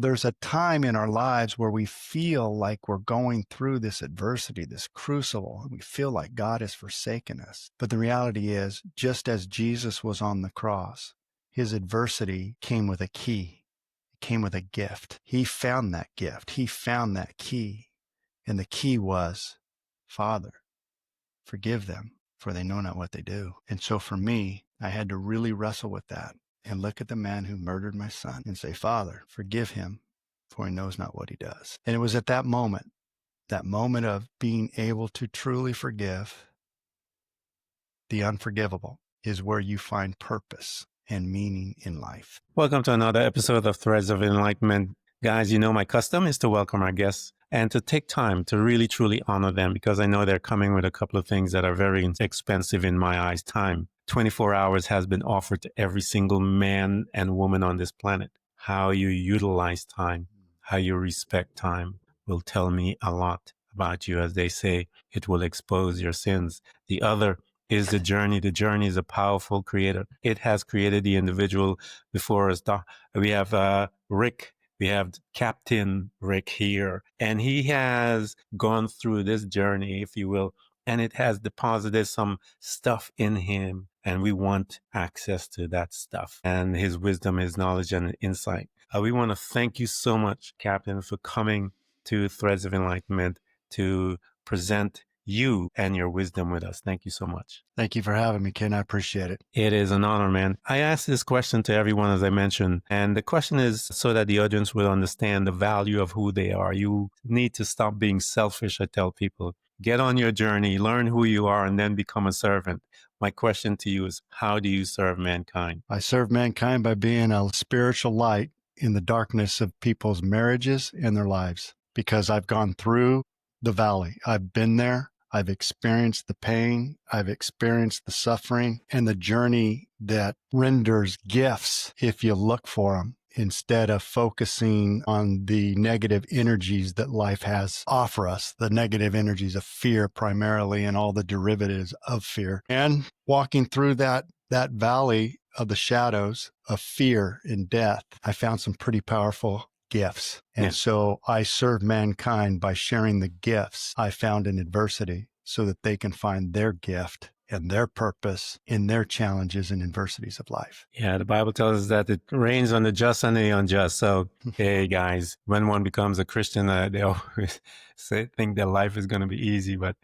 There's a time in our lives where we feel like we're going through this adversity, this crucible, and we feel like God has forsaken us. But the reality is, just as Jesus was on the cross, his adversity came with a key. It came with a gift. He found that gift. He found that key. And the key was, Father, forgive them, for they know not what they do. And so for me, I had to really wrestle with that and look at the man who murdered my son and say, Father, forgive him, for he knows not what he does. And it was at that moment of being able to truly forgive the unforgivable, is where you find purpose and meaning in life. Welcome to another episode of Threads of Enlightenment. Guys, you know my custom is to welcome our guests and to take time to really, truly honor them, because I know they're coming with a couple of things that are very expensive in my eyes. Time. 24 hours has been offered to every single man and woman on this planet. How you utilize time, how you respect time will tell me a lot about you. As they say, it will expose your sins. The other is the journey. The journey is a powerful creator. It has created the individual before us. We have Rick. We have Captain Rick here, and he has gone through this journey, if you will, and it has deposited some stuff in him, and we want access to that stuff and his wisdom, his knowledge, and insight. We want to thank you so much, Captain, for coming to Threads of Enlightenment to present you and your wisdom with us. Thank you so much. Thank you for having me, Ken. I appreciate it. It is an honor, man. I asked this question to everyone, as I mentioned, and the question is so that the audience will understand the value of who they are. You need to stop being selfish, I tell people. Get on your journey, learn who you are, and then become a servant. My question to you is, how do you serve mankind? I serve mankind by being a spiritual light in the darkness of people's marriages and their lives, because I've gone through the valley. I've been there. I've experienced the pain, I've experienced the suffering, and the journey that renders gifts if you look for them, instead of focusing on the negative energies that life has offer us, the negative energies of fear primarily and all the derivatives of fear. And walking through that valley of the shadows of fear and death, I found some pretty powerful gifts. And so I serve mankind by sharing the gifts I found in adversity so that they can find their gift and their purpose in their challenges and adversities of life. Yeah, the Bible tells us that it rains on the just and the unjust. So, hey guys, when one becomes a Christian, they always think that life is going to be easy, but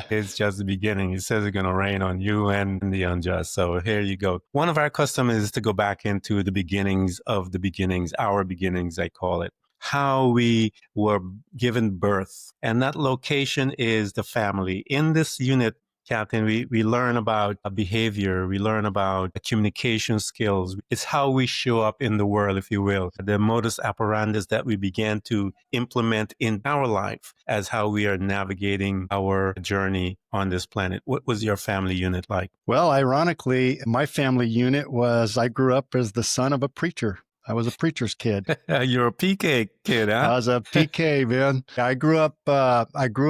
it's just the beginning. It says it's going to rain on you and the unjust. So here you go. One of our customs is to go back into the beginnings of the beginnings, our beginnings, I call it. How we were given birth. And that location is the family. In this unit, Captain, we learn about behavior. We learn about communication skills. It's how we show up in the world, if you will. The modus operandi that we began to implement in our life as how we are navigating our journey on this planet. What was your family unit like? Well, ironically, my family unit was, I grew up as the son of a preacher. I was a preacher's kid. You're a PK kid, huh? I was a PK, man. I grew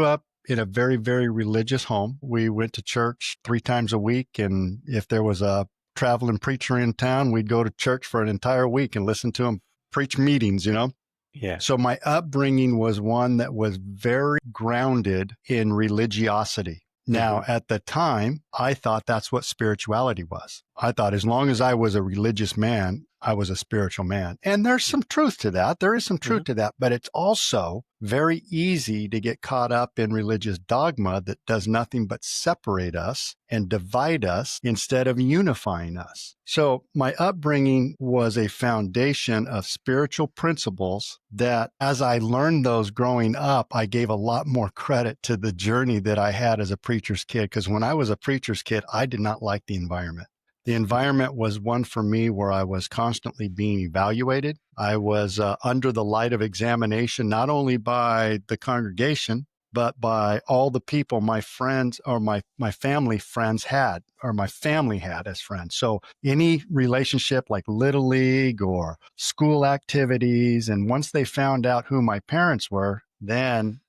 up in a very, very religious home. We went to church 3 times a week. And if there was a traveling preacher in town, we'd go to church for an entire week and listen to him preach meetings, you know? Yeah. So my upbringing was one that was very grounded in religiosity. Now, at the time, I thought that's what spirituality was. I thought as long as I was a religious man, I was a spiritual man. And there's some truth to that. There is some truth to that. But it's also very easy to get caught up in religious dogma that does nothing but separate us and divide us instead of unifying us. So my upbringing was a foundation of spiritual principles that, as I learned those growing up, I gave a lot more credit to the journey that I had as a preacher's kid. Because when I was a preacher's kid, I did not like the environment. The environment was one for me where I was constantly being evaluated. I was under the light of examination, not only by the congregation, but by all the people my friends or my family friends had, or my family had as friends. So any relationship like Little League or school activities, and once they found out who my parents were, then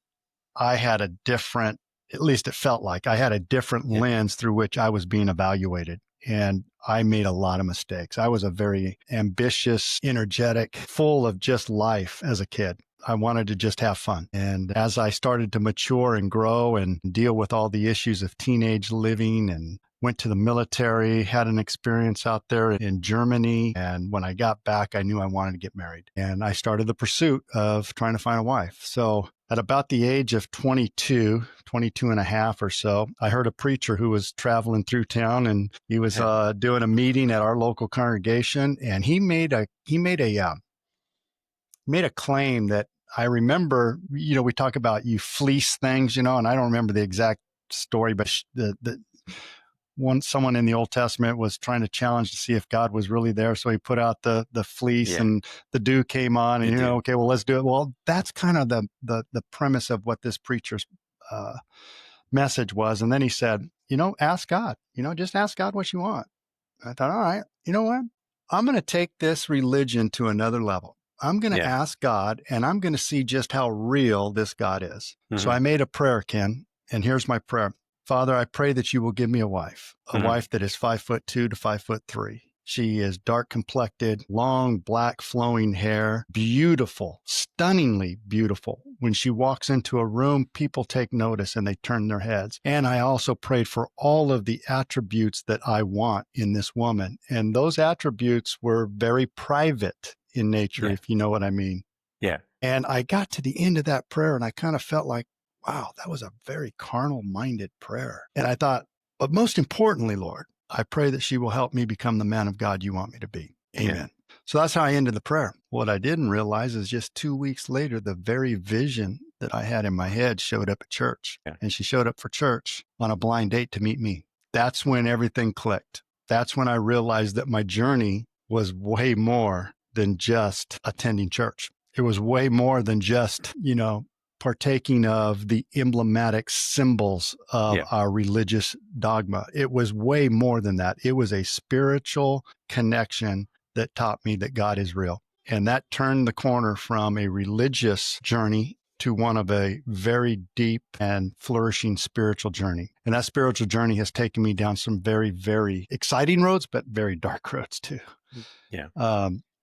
I had a different, at least it felt like I had a different lens through which I was being evaluated. And I made a lot of mistakes. I was a very ambitious, energetic, full of just life as a kid. I wanted to just have fun. And as I started to mature and grow and deal with all the issues of teenage living and went to the military, had an experience out there in Germany. And when I got back, I knew I wanted to get married. And I started the pursuit of trying to find a wife. So at about the age of 22 and a half or so, I heard a preacher who was traveling through town, and he was doing a meeting at our local congregation. And he made a claim that I remember. We talk about you fleece things, and I don't remember the exact story, but someone in the Old Testament was trying to challenge to see if God was really there. So he put out the fleece, and the dew came on, and okay, well, let's do it. Well, that's kind of the premise of what this preacher's message was. And then he said, ask God, just ask God what you want. I thought, all right, you know what? I'm going to take this religion to another level. I'm going to ask God, and I'm going to see just how real this God is. Mm-hmm. So I made a prayer, Ken, and here's my prayer. Father, I pray that you will give me a wife that is 5'2" to 5'3". She is dark complected, long, black, flowing hair, beautiful, stunningly beautiful. When she walks into a room, people take notice and they turn their heads. And I also prayed for all of the attributes that I want in this woman. And those attributes were very private in nature, if you know what I mean. Yeah. And I got to the end of that prayer and I kind of felt like, wow, that was a very carnal-minded prayer. And I thought, but most importantly, Lord, I pray that she will help me become the man of God you want me to be. Amen. Yeah. So that's how I ended the prayer. What I didn't realize is just 2 weeks later, the very vision that I had in my head showed up at church. Yeah. And she showed up for church on a blind date to meet me. That's when everything clicked. That's when I realized that my journey was way more than just attending church. It was way more than just, partaking of the emblematic symbols of our religious dogma. It was way more than that. It was a spiritual connection that taught me that God is real. And that turned the corner from a religious journey to one of a very deep and flourishing spiritual journey. And that spiritual journey has taken me down some very, very exciting roads, but very dark roads too. Yeah.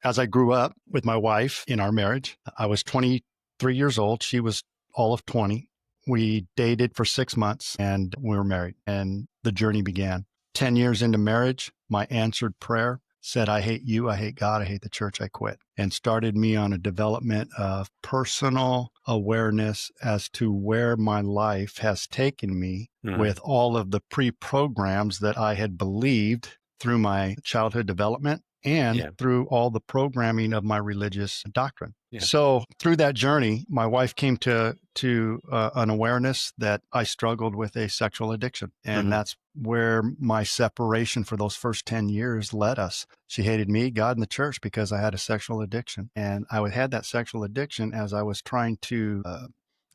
As I grew up with my wife in our marriage, I was 23 years old. She was all of 20. We dated for 6 months and we were married, and the journey began. 10 years into marriage, my answered prayer said, I hate you, I hate God, I hate the church, I quit, and started me on a development of personal awareness as to where my life has taken me with all of the pre-programs that I had believed through my childhood development and through all the programming of my religious doctrine. Yeah. So through that journey, my wife came to an awareness that I struggled with a sexual addiction. And that's where my separation for those first 10 years led us. She hated me, God, and the church because I had a sexual addiction. And I had that sexual addiction as I was trying to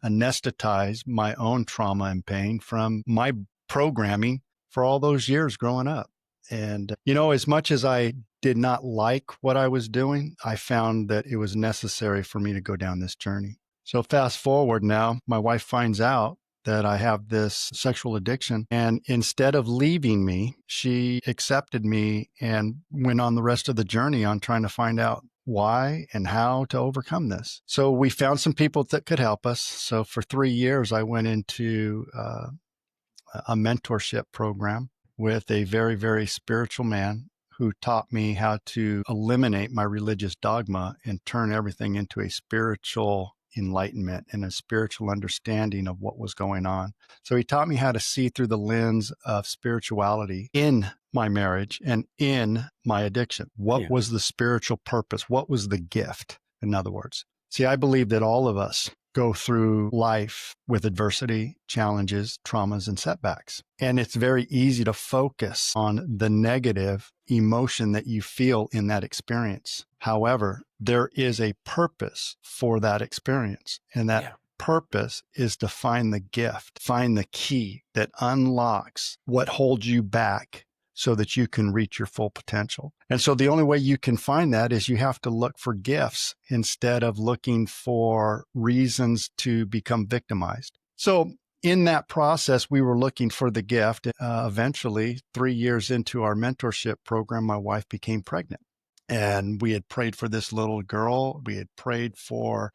anesthetize my own trauma and pain from my programming for all those years growing up. And, as much as I did not like what I was doing, I found that it was necessary for me to go down this journey. So fast forward now, my wife finds out that I have this sexual addiction. And instead of leaving me, she accepted me and went on the rest of the journey on trying to find out why and how to overcome this. So we found some people that could help us. So for 3 years, I went into a mentorship program with a very, very spiritual man who taught me how to eliminate my religious dogma and turn everything into a spiritual enlightenment and a spiritual understanding of what was going on. So he taught me how to see through the lens of spirituality in my marriage and in my addiction. What was the spiritual purpose? What was the gift? In other words, see, I believe that all of us go through life with adversity, challenges, traumas, and setbacks. And it's very easy to focus on the negative emotion that you feel in that experience. However, there is a purpose for that experience. And that purpose is to find the gift, find the key that unlocks what holds you back so that you can reach your full potential. And so the only way you can find that is you have to look for gifts instead of looking for reasons to become victimized. So in that process, we were looking for the gift. Eventually, 3 years into our mentorship program, my wife became pregnant. And we had prayed for this little girl. We had prayed for,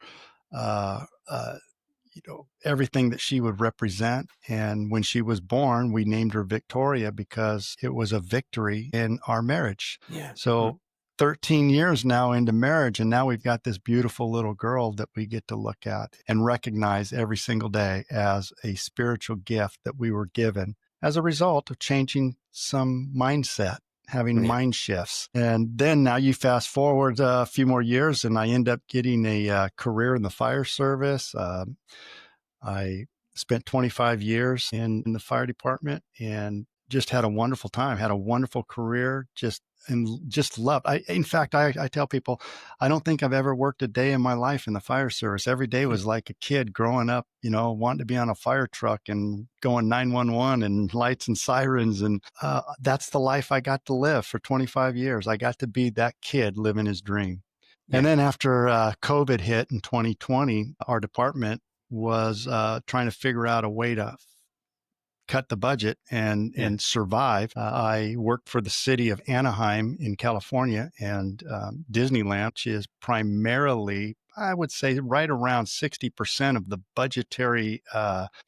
uh, uh, everything that she would represent. And when she was born, we named her Victoria because it was a victory in our marriage. Yeah. So 13 years now into marriage, and now we've got this beautiful little girl that we get to look at and recognize every single day as a spiritual gift that we were given as a result of changing some mindset, having mind shifts. And then now you fast forward a few more years, and I end up getting a career in the fire service. I spent 25 years in the fire department and just had a wonderful time, had a wonderful career, just loved. In fact, I tell people, I don't think I've ever worked a day in my life in the fire service. Every day was like a kid growing up, wanting to be on a fire truck and going 911 and lights and sirens. And that's the life I got to live for 25 years. I got to be that kid living his dream. Yeah. And then after COVID hit in 2020, our department was trying to figure out a way to cut the budget and survive. I worked for the city of Anaheim in California, and Disneyland, which is primarily, I would say, right around 60% of the budgetary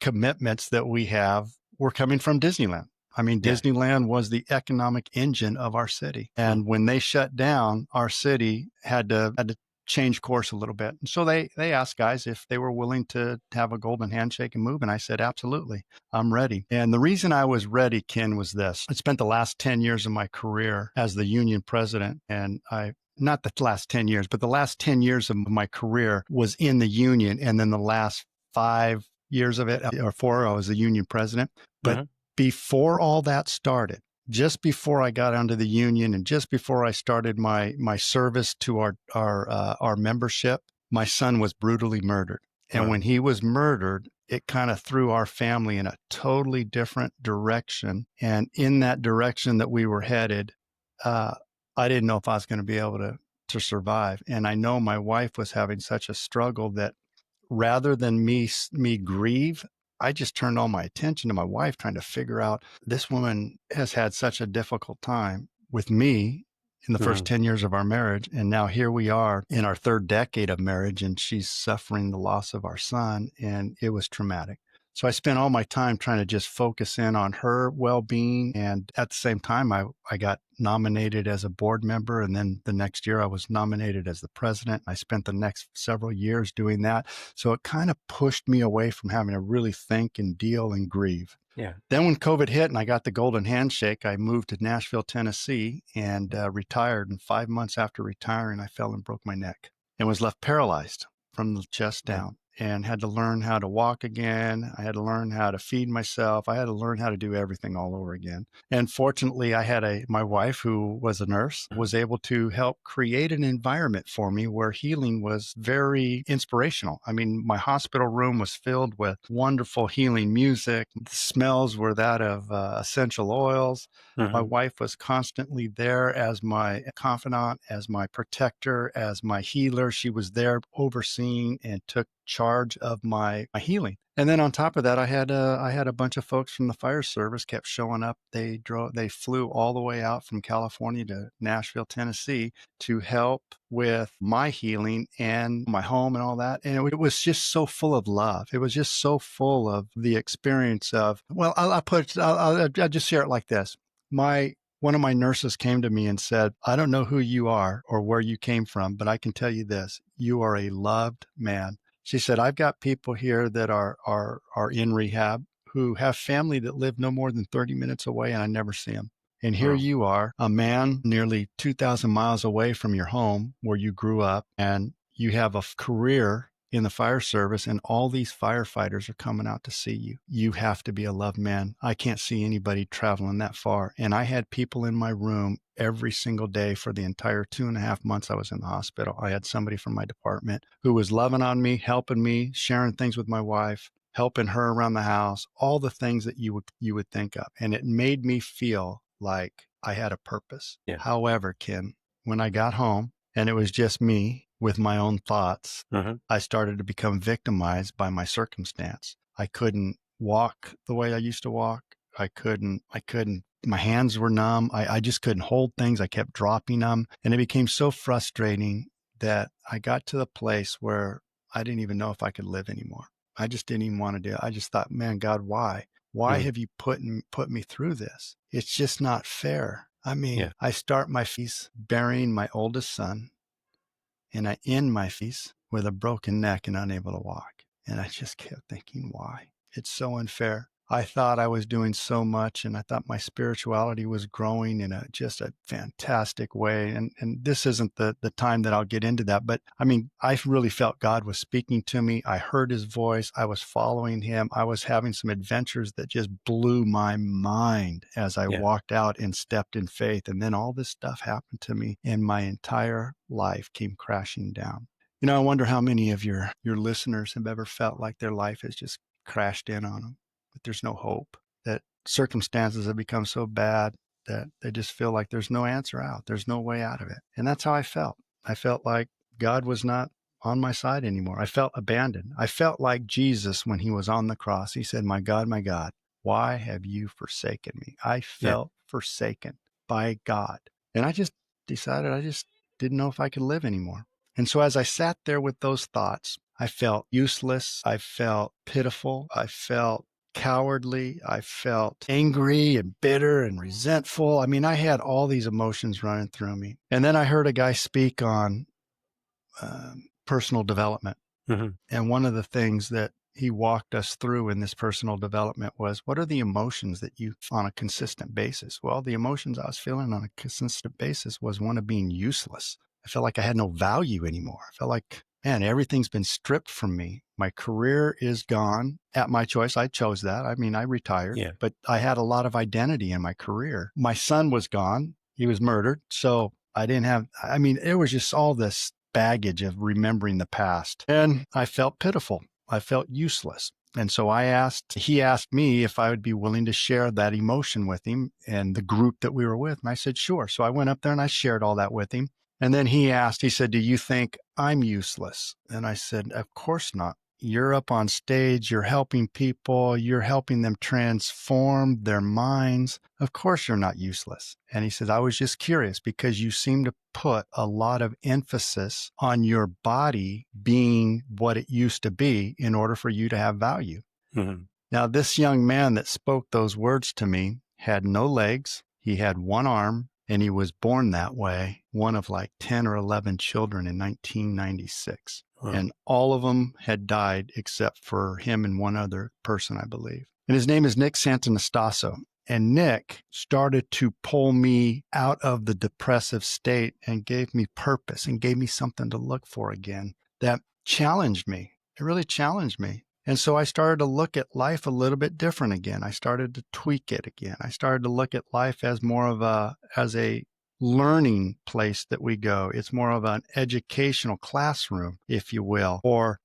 commitments that we have were coming from Disneyland. I mean, Disneyland was the economic engine of our city. And when they shut down, our city had to change course a little bit. And so they asked guys if they were willing to have a golden handshake and move. And I said, absolutely, I'm ready. And the reason I was ready, Ken, was this. I spent the last 10 years of my career as the union president. And not the last 10 years, but the last 10 years of my career was in the union. And then the last 5 years of it, or 4, I was the union president. But before all that started, just before I got onto the union and just before I started my service to our membership, my son was brutally murdered. And when he was murdered, it kind of threw our family in a totally different direction. And in that direction that we were headed, I didn't know if I was going to be able to survive. And I know my wife was having such a struggle that rather than me grieve, I just turned all my attention to my wife, trying to figure out, this woman has had such a difficult time with me in the first 10 years of our marriage. And now here we are in our 3rd decade of marriage, and she's suffering the loss of our son. And it was traumatic. So I spent all my time trying to just focus in on her well-being. And at the same time, I got nominated as a board member. And then the next year I was nominated as the president. I spent the next several years doing that. So it kind of pushed me away from having to really think and deal and grieve. Yeah. Then when COVID hit and I got the golden handshake, I moved to Nashville, Tennessee, and retired. And 5 months after retiring, I fell and broke my neck and was left paralyzed from the chest down. And had to learn how to walk again. I had to learn how to feed myself. I had to learn how to do everything all over again. And fortunately, I had my wife, who was a nurse, was able to help create an environment for me where healing was very inspirational. I mean, my hospital room was filled with wonderful healing music. The smells were that of essential oils. My wife was constantly there as my confidant, as my protector, as my healer. She was there overseeing and took charge of my healing. And then on top of that, I had a bunch of folks from the fire service kept showing up. They flew all the way out from California to Nashville, Tennessee to help with my healing and my home and all that. And it was just so full of love. It was just so full of the experience of, well, I'll just share it like this. One of my nurses came to me and said, I don't know who you are or where you came from, but I can tell you this, you are a loved man. She said, I've got people here that are in rehab who have family that live no more than 30 minutes away, and I never see them. And here you are, a man nearly 2,000 miles away from your home where you grew up, and you have a career in the fire service, and all these firefighters are coming out to see you. You have to be a loved man. I can't see anybody traveling that far. And I had people in my room every single day for the entire 2.5 months I was in the hospital. I had somebody from my department who was loving on me, helping me, sharing things with my wife, helping her around the house, all the things that you would think of. And it made me feel like I had a purpose. Yeah. However, Ken, when I got home and it was just me with my own thoughts, I started to become victimized by my circumstance. I couldn't walk the way I used to walk. I couldn't, my hands were numb. I just couldn't hold things. I kept dropping them. And it became so frustrating that I got to the place where I didn't even know if I could live anymore. I just didn't even want to do it. I just thought, man, God, why? Why Mm. have you put me through this? It's just not fair. I mean, Yeah. I start my feast burying my oldest son, and I end my feast with a broken neck and unable to walk. And I just kept thinking, why? It's so unfair. I thought I was doing so much, and I thought my spirituality was growing in just a fantastic way. And this isn't the time that I'll get into that, but I mean, I really felt God was speaking to me. I heard his voice. I was following him. I was having some adventures that just blew my mind as I Yeah. walked out and stepped in faith. And then all this stuff happened to me, and my entire life came crashing down. You know, I wonder how many of your listeners have ever felt like their life has just crashed in on them, that there's no hope, that circumstances have become so bad that they just feel like there's no answer out. There's no way out of it. And that's how I felt. I felt like God was not on my side anymore. I felt abandoned. I felt like Jesus when he was on the cross. He said, my God, why have you forsaken me? I Yeah. felt forsaken by God. And I just decided I just didn't know if I could live anymore. And so as I sat there with those thoughts, I felt useless. I felt pitiful. I felt cowardly. I felt angry and bitter and resentful. I mean, I had all these emotions running through me. And then I heard a guy speak on personal development. Hmm. And one of the things that he walked us through in this personal development was, what are the emotions that you on a consistent basis? Well, the emotions I was feeling on a consistent basis was one of being useless. I felt like I had no value anymore. I felt like, man, everything's been stripped from me. My career is gone at my choice. I chose that. I mean, I retired, Yeah. but I had a lot of identity in my career. My son was gone. He was murdered. So I didn't have, I mean, it was just all this baggage of remembering the past. And I felt pitiful. I felt useless. And so he asked me if I would be willing to share that emotion with him and the group that we were with. And I said, sure. So I went up there and I shared all that with him. And then he said, do you think I'm useless? And I said, of course not. You're up on stage, you're helping people, you're helping them transform their minds. Of course you're not useless. And he said, I was just curious because you seem to put a lot of emphasis on your body being what it used to be in order for you to have value. Hmm. Now, this young man that spoke those words to me had no legs. He had one arm, and he was born that way, one of like 10 or 11 children in 1996. Wow. And all of them had died except for him and one other person, I believe. And his name is Nick Santanastasso. And Nick started to pull me out of the depressive state and gave me purpose and gave me something to look for again that challenged me. It really challenged me. And so I started to look at life a little bit different again. I started to tweak it again. I started to look at life as more of as a learning place that we go. It's more of an educational classroom, if you will, or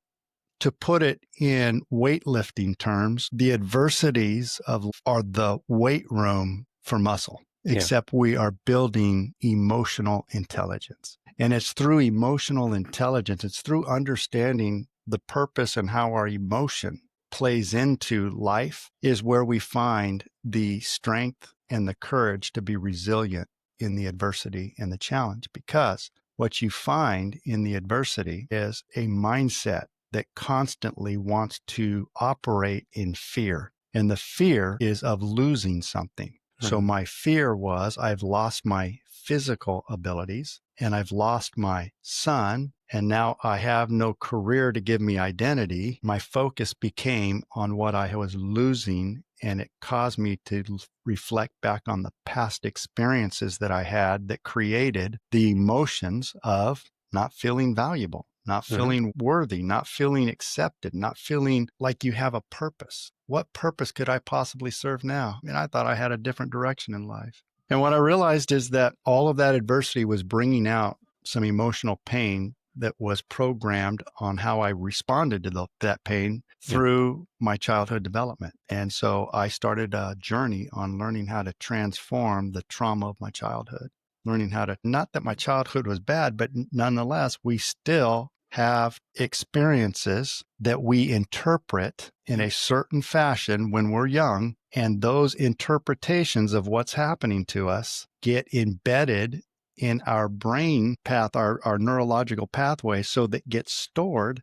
to put it in weightlifting terms, the adversities are the weight room for muscle, Yeah. except we are building emotional intelligence. And it's through emotional intelligence, it's through understanding the purpose and how our emotion plays into life is where we find the strength and the courage to be resilient in the adversity and the challenge. Because what you find in the adversity is a mindset that constantly wants to operate in fear. And the fear is of losing something. So Hmm. my fear was I've lost my physical abilities and I've lost my son. And now I have no career to give me identity. My focus became on what I was losing, and it caused me to reflect back on the past experiences that I had that created the emotions of not feeling valuable, not Hmm. feeling worthy, not feeling accepted, not feeling like you have a purpose. What purpose could I possibly serve now? I mean, I thought I had a different direction in life. And what I realized is that all of that adversity was bringing out some emotional pain that was programmed on how I responded to that pain Yeah. through my childhood development. And so I started a journey on learning how to transform the trauma of my childhood, learning how to, not that my childhood was bad, but nonetheless, we still have experiences that we interpret in a certain fashion when we're young, and those interpretations of what's happening to us get embedded in our brain path, our neurological pathway, so that gets stored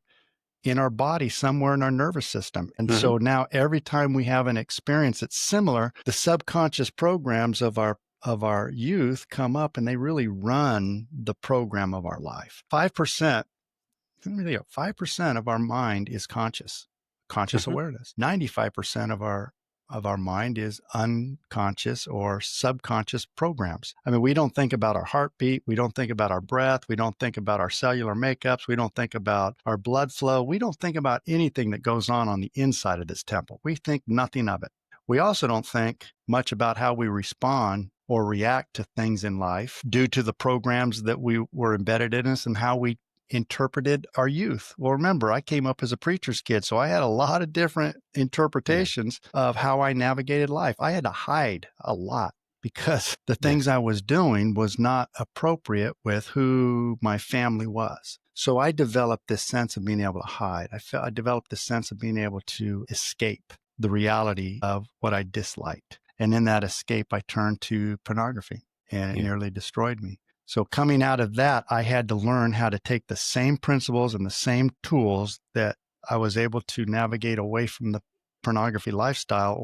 in our body somewhere in our nervous system. And so now every time we have an experience that's similar, the subconscious programs of our youth come up and they really run the program of our life. 5%, 5% of our mind is conscious awareness. 95% of our mind is unconscious or subconscious programs. I mean, we don't think about our heartbeat. We don't think about our breath. We don't think about our cellular makeups. We don't think about our blood flow. We don't think about anything that goes on the inside of this temple. We think nothing of it. We also don't think much about how we respond or react to things in life due to the programs that we were embedded in us and how we interpreted our youth. Well, remember, I came up as a preacher's kid, so I had a lot of different interpretations of how I navigated life. I had to hide a lot because the things I was doing was not appropriate with who my family was. So I developed this sense of being able to hide. I developed this sense of being able to escape the reality of what I disliked. And in that escape, I turned to pornography, and it nearly destroyed me. So coming out of that, I had to learn how to take the same principles and the same tools that I was able to navigate away from the pornography lifestyle,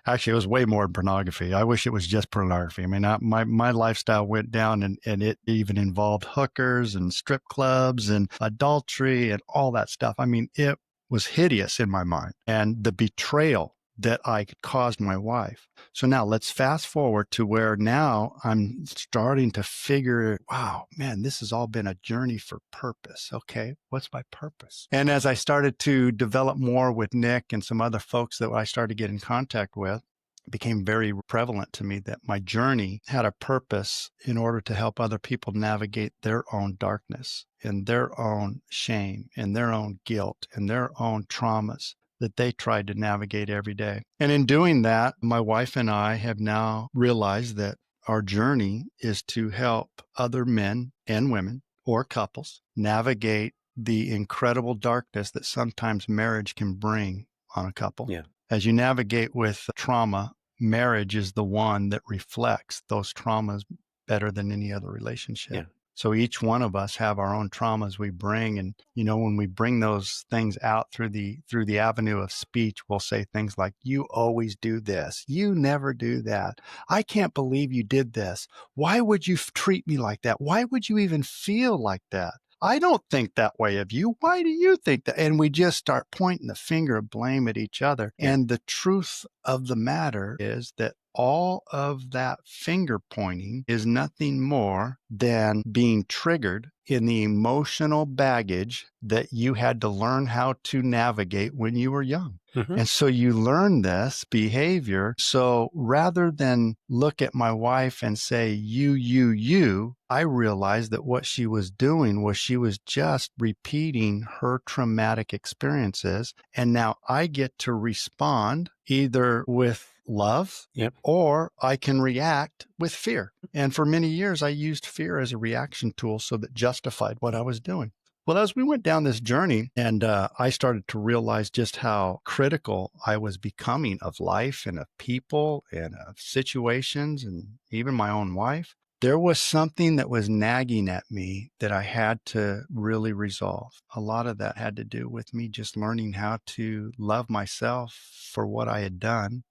actually, it was way more than pornography. I wish it was just pornography. I mean, my lifestyle went down and it even involved hookers and strip clubs and adultery and all that stuff. I mean, it was hideous in my mind, and the betrayal that I caused my wife. So now let's fast forward to where now I'm starting to figure, wow, man, this has all been a journey for purpose. Okay, what's my purpose? And as I started to develop more with Nick and some other folks that I started to get in contact with, it became very prevalent to me that my journey had a purpose in order to help other people navigate their own darkness and their own shame and their own guilt and their own traumas that they tried to navigate every day. And in doing that, my wife and I have now realized that our journey is to help other men and women or couples navigate the incredible darkness that sometimes marriage can bring on a couple. Yeah. As you navigate with trauma, marriage is the one that reflects those traumas better than any other relationship. Yeah. So each one of us have our own traumas we bring. And, when we bring those things out through the avenue of speech, we'll say things like, you always do this. You never do that. I can't believe you did this. Why would you treat me like that? Why would you even feel like that? I don't think that way of you. Why do you think that? And we just start pointing the finger of blame at each other. Yeah. And the truth of the matter is that all of that finger pointing is nothing more than being triggered in the emotional baggage that you had to learn how to navigate when you were young. And so you learn this behavior. So rather than look at my wife and say, you, I realized that what she was doing was she was just repeating her traumatic experiences. And now I get to respond either with love or I can react with fear. And for many years, I used fear as a reaction tool so that justified what I was doing. Well, as we went down this journey and I started to realize just how critical I was becoming of life and of people and of situations and even my own wife, there was something that was nagging at me that I had to really resolve. A lot of that had to do with me just learning how to love myself for what I had done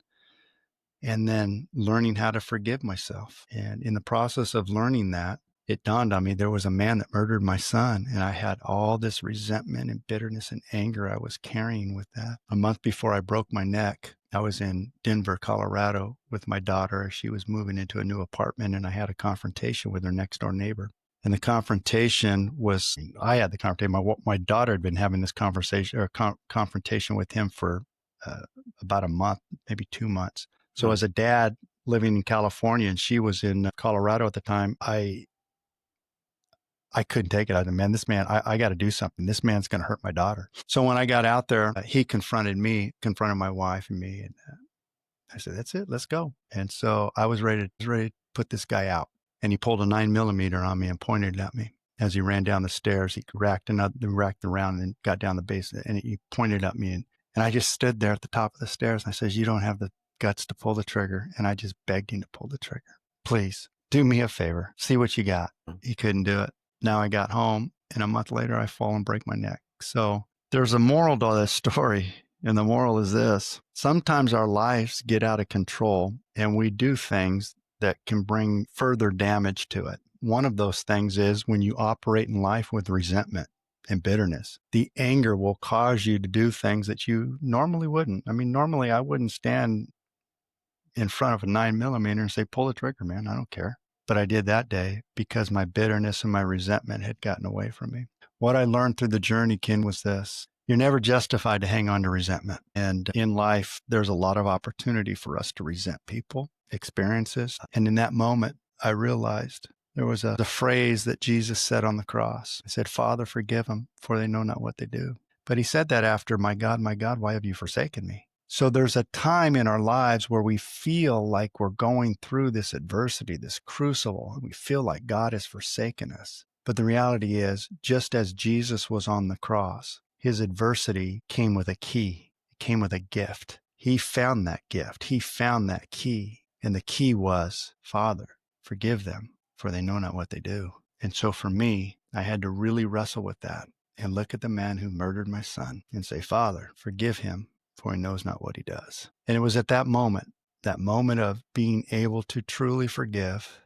and then learning how to forgive myself. And in the process of learning that, it dawned on me there was a man that murdered my son, and I had all this resentment and bitterness and anger I was carrying with that. A month before I broke my neck, I was in Denver, Colorado with my daughter. She was moving into a new apartment, and I had a confrontation with her next door neighbor. And the confrontation was, I had the confrontation. My daughter had been having this conversation or confrontation with him for about a month, maybe 2 months. So as a dad living in California and she was in Colorado at the time, I couldn't take it. I said, man, this man, I got to do something. This man's going to hurt my daughter. So when I got out there, he confronted my wife and me. And I said, that's it. Let's go. And so I was ready to put this guy out. And he pulled a 9mm on me and pointed it at me. As he ran down the stairs, he racked around and got down the base, and he pointed at me, and I just stood there at the top of the stairs. And I says, "You don't have the guts to pull the trigger." And I just begged him to pull the trigger. "Please do me a favor. See what you got." He couldn't do it. Now I got home, and a month later I fall and break my neck. So there's a moral to this story. And the moral is this: sometimes our lives get out of control and we do things that can bring further damage to it. One of those things is when you operate in life with resentment and bitterness. The anger will cause you to do things that you normally wouldn't. I mean, normally I wouldn't stand in front of a 9mm and say, "Pull the trigger, man. I don't care." But I did that day because my bitterness and my resentment had gotten away from me. What I learned through the journey, Ken, was this: you're never justified to hang on to resentment. And in life, there's a lot of opportunity for us to resent people, experiences. And in that moment, I realized there was a phrase that Jesus said on the cross. He said, "Father, forgive them, for they know not what they do." But he said that after, my God, why have you forsaken me?" So there's a time in our lives where we feel like we're going through this adversity, this crucible, and we feel like God has forsaken us. But the reality is, just as Jesus was on the cross, his adversity came with a key. It came with a gift. He found that gift. He found that key. And the key was, "Father, forgive them, for they know not what they do." And so for me, I had to really wrestle with that and look at the man who murdered my son and say, "Father, forgive him, for he knows not what he does." And it was at that moment of being able to truly forgive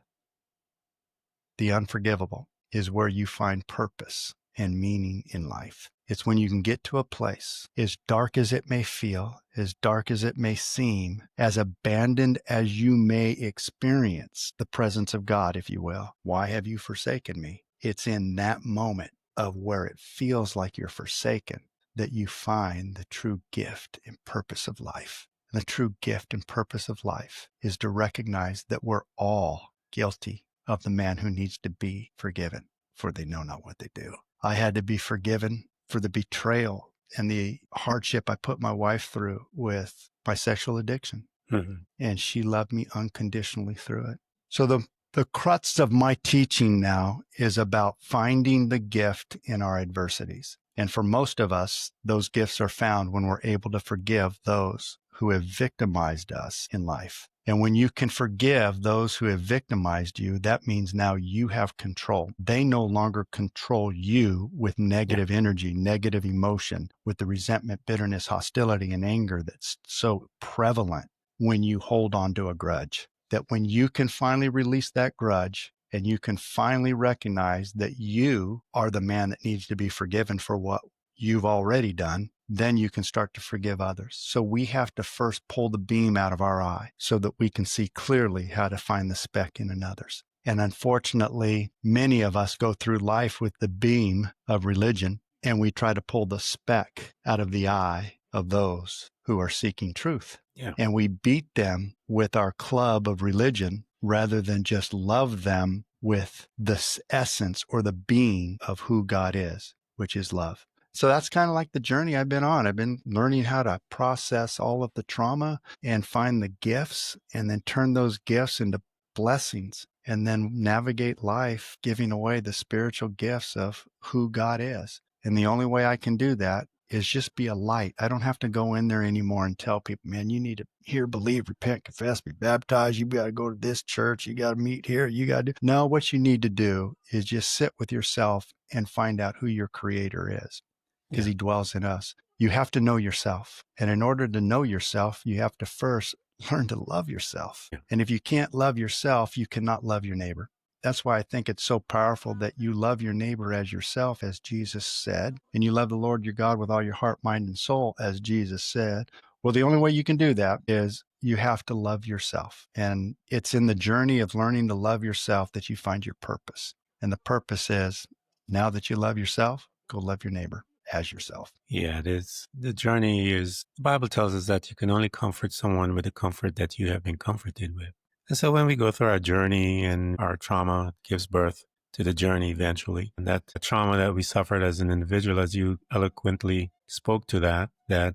the unforgivable, is where you find purpose and meaning in life. It's when you can get to a place, as dark as it may feel, as dark as it may seem, as abandoned as you may experience the presence of God, if you will. Why have you forsaken me? It's in that moment of where it feels like you're forsaken that you find the true gift and purpose of life. And the true gift and purpose of life is to recognize that we're all guilty of the man who needs to be forgiven, for they know not what they do. I had to be forgiven for the betrayal and the hardship I put my wife through with my sexual addiction. Mm-hmm. And she loved me unconditionally through it. So the crux of my teaching now is about finding the gift in our adversities. And for most of us, those gifts are found when we're able to forgive those who have victimized us in life. And when you can forgive those who have victimized you, that means now you have control. They no longer control you with negative energy, negative emotion, with the resentment, bitterness, hostility, and anger that's so prevalent when you hold on to a grudge. That when you can finally release that grudge and you can finally recognize that you are the man that needs to be forgiven for what you've already done, then you can start to forgive others. So we have to first pull the beam out of our eye so that we can see clearly how to find the speck in another's. And unfortunately, many of us go through life with the beam of religion, and we try to pull the speck out of the eye of those who are seeking truth. Yeah. And we beat them with our club of religion rather than just love them with the essence or the being of who God is, which is love. So that's kind of like the journey I've been on. I've been learning how to process all of the trauma and find the gifts and then turn those gifts into blessings and then navigate life, giving away the spiritual gifts of who God is. And the only way I can do that is just be a light. I don't have to go in there anymore and tell people, "Man, you need to hear, believe, repent, confess, be baptized. You got to go to this church. You got to meet here. You got to do." No, what you need to do is just sit with yourself and find out who your creator is, because he dwells in us. You have to know yourself. And in order to know yourself, you have to first learn to love yourself. Yeah. And if you can't love yourself, you cannot love your neighbor. That's why I think it's so powerful that you love your neighbor as yourself, as Jesus said, and you love the Lord your God with all your heart, mind, and soul, as Jesus said. Well, the only way you can do that is you have to love yourself. And it's in the journey of learning to love yourself that you find your purpose. And the purpose is, now that you love yourself, go love your neighbor as yourself. Yeah, it is. The journey is, the Bible tells us that you can only comfort someone with the comfort that you have been comforted with. And so when we go through our journey and our trauma gives birth to the journey eventually, and that trauma that we suffered as an individual, as you eloquently spoke to that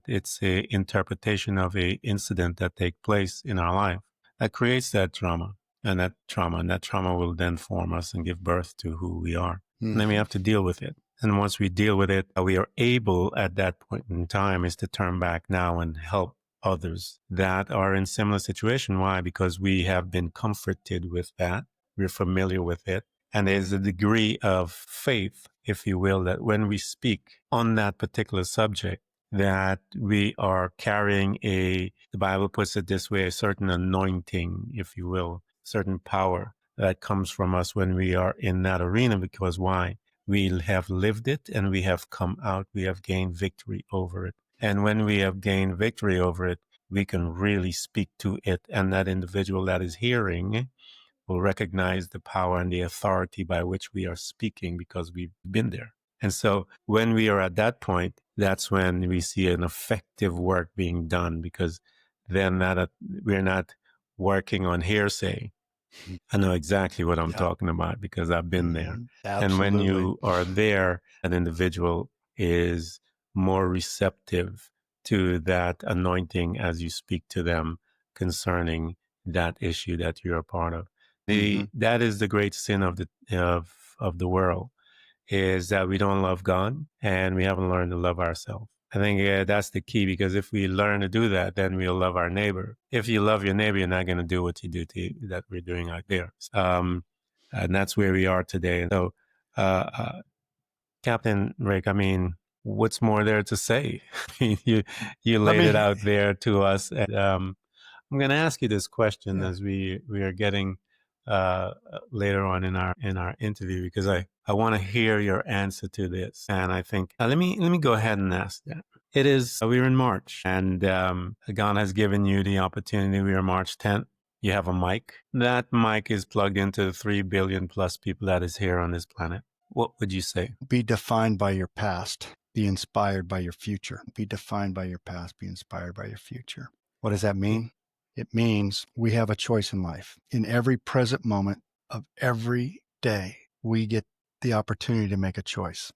it's a interpretation of a incident that take place in our life that creates that trauma, and that trauma will then form us and give birth to who we are. And then we have to deal with it. And once we deal with it, we are able at that point in time is to turn back now and help others that are in similar situation. Why? Because we have been comforted with that. We're familiar with it. And there's a degree of faith, if you will, that when we speak on that particular subject, that we are carrying the Bible puts it this way, a certain anointing, if you will, certain power that comes from us when we are in that arena. Because why? We have lived it and we have come out, we have gained victory over it. And when we have gained victory over it, we can really speak to it. And that individual that is hearing will recognize the power and the authority by which we are speaking because we've been there. And so when we are at that point, that's when we see an effective work being done, because then we're not working on hearsay. I know exactly what I'm talking about because I've been there. Absolutely. And when you are there, an individual is more receptive to that anointing as you speak to them concerning that issue that you're a part of. That is the great sin of the world, is that we don't love God and we haven't learned to love ourselves. I think that's the key, because if we learn to do that, then we'll love our neighbor. If you love your neighbor, you're not going to do what you do that we're doing out there. And that's where we are today. So, Captain Rick, I mean, what's more there to say? You laid it out there to us. And, I'm going to ask you this question as we are getting later on in our interview, because I want to hear your answer to this. And I think let me go ahead and ask that. It is we're in March, and God has given you the opportunity. We are March 10th. You have a mic. That mic is plugged into 3 billion plus people that is here on this planet. What would you say? Be defined by your past. Be inspired by your future. Be defined by your past. Be inspired by your future. What does that mean? It means we have a choice in life. In every present moment of every day, we get the opportunity to make a choice.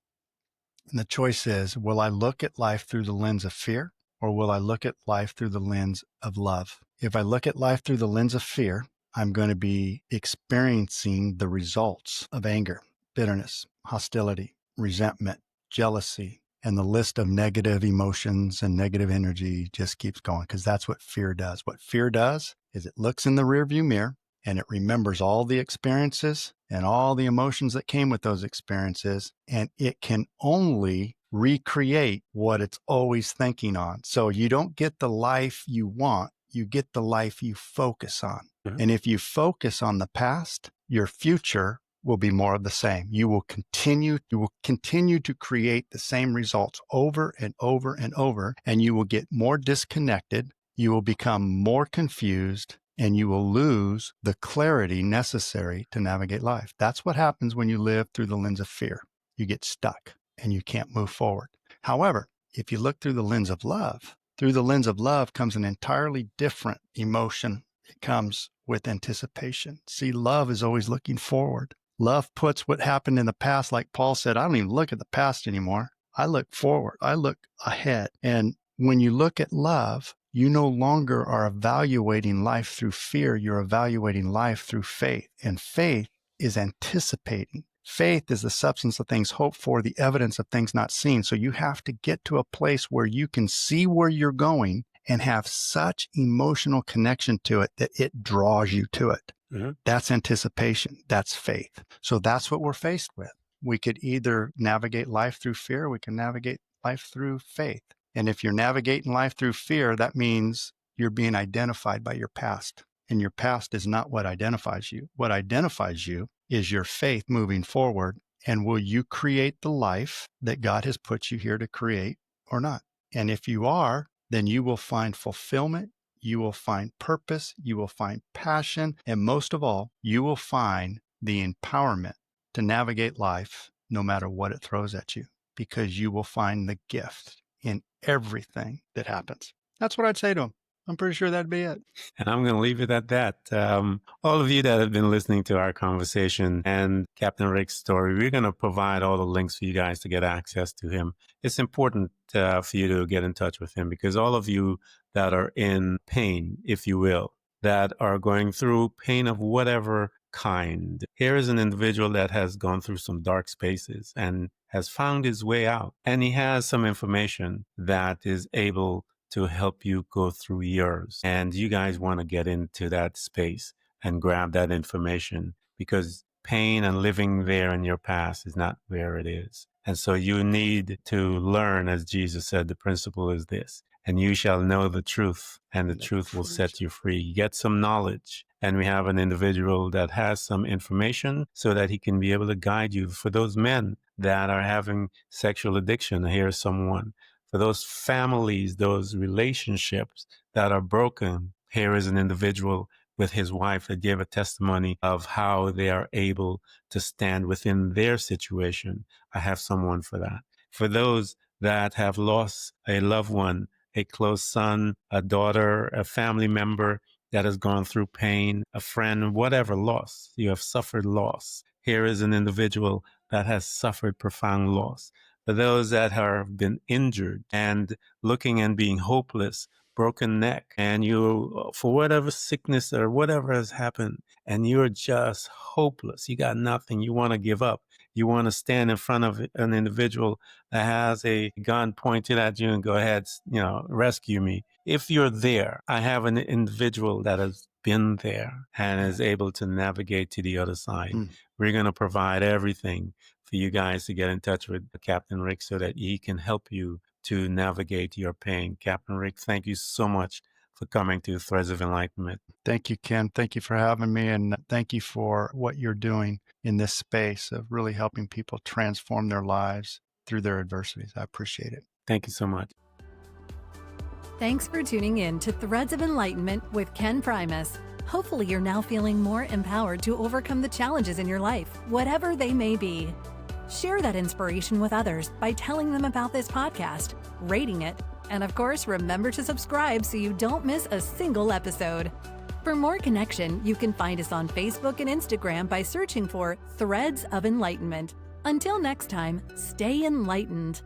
And the choice is, will I look at life through the lens of fear, or will I look at life through the lens of love? If I look at life through the lens of fear, I'm going to be experiencing the results of anger, bitterness, hostility, resentment, jealousy, and the list of negative emotions and negative energy just keeps going, because that's what fear does. What fear does is it looks in the rearview mirror and it remembers all the experiences and all the emotions that came with those experiences, and it can only recreate what it's always thinking on. So you don't get the life you want, you get the life you focus on. Mm-hmm. And if you focus on the past, your future will be more of the same. You will continue to create the same results over and over and over, and you will get more disconnected. You will become more confused, and you will lose the clarity necessary to navigate life. That's what happens when you live through the lens of fear. You get stuck and you can't move forward. However, if you look through the lens of love comes an entirely different emotion. It comes with anticipation. See, love is always looking forward. Love puts what happened in the past, like Paul said, I don't even look at the past anymore. I look forward. I look ahead. And when you look at love, you no longer are evaluating life through fear. You're evaluating life through faith. And faith is anticipating. Faith is the substance of things hoped for, the evidence of things not seen. So you have to get to a place where you can see where you're going and have such emotional connection to it that it draws you to it. Mm-hmm. That's anticipation. That's faith. So that's what we're faced with. We could either navigate life through fear, or we can navigate life through faith. And if you're navigating life through fear, that means you're being identified by your past. And your past is not what identifies you. What identifies you is your faith moving forward. And will you create the life that God has put you here to create or not? And if you are, then you will find fulfillment. You will find purpose, you will find passion, and most of all, you will find the empowerment to navigate life no matter what it throws at you, because you will find the gift in everything that happens. That's what I'd say to him. I'm pretty sure that'd be it. And I'm going to leave it at that. All of you that have been listening to our conversation and Captain Rick's story, we're going to provide all the links for you guys to get access to him. It's important for you to get in touch with him, because all of you that are in pain, if you will, that are going through pain of whatever kind. Here is an individual that has gone through some dark spaces and has found his way out. And he has some information that is able to help you go through yours. And you guys want to get into that space and grab that information, because pain and living there in your past is not where it is. And so you need to learn, as Jesus said, the principle is this: and you shall know the truth, and the truth will set you free. Get some knowledge. And we have an individual that has some information so that he can be able to guide you. For those men that are having sexual addiction, here's someone. For those families, those relationships that are broken, here is an individual with his wife that gave a testimony of how they are able to stand within their situation. I have someone for that. For those that have lost a loved one, a close son, a daughter, a family member that has gone through pain, a friend, whatever loss, you have suffered loss. Here is an individual that has suffered profound loss. For those that have been injured and looking and being hopeless, broken neck, and you, for whatever sickness or whatever has happened, and you're just hopeless, you got nothing, you want to give up, you want to stand in front of an individual that has a gun pointed at you and go ahead, rescue me. If you're there, I have an individual that has been there and is able to navigate to the other side. We're going to provide everything for you guys to get in touch with Captain Rick so that he can help you to navigate your pain. Captain Rick, thank you so much for coming to Threads of Enlightenment. Thank you, Ken. Thank you for having me, and thank you for what you're doing in this space of really helping people transform their lives through their adversities. I appreciate it. Thank you so much. Thanks for tuning in to Threads of Enlightenment with Ken Primus. Hopefully you're now feeling more empowered to overcome the challenges in your life, whatever they may be. Share that inspiration with others by telling them about this podcast, rating it, and of course, remember to subscribe so you don't miss a single episode. For more connection, you can find us on Facebook and Instagram by searching for Threads of Enlightenment. Until next time, stay enlightened.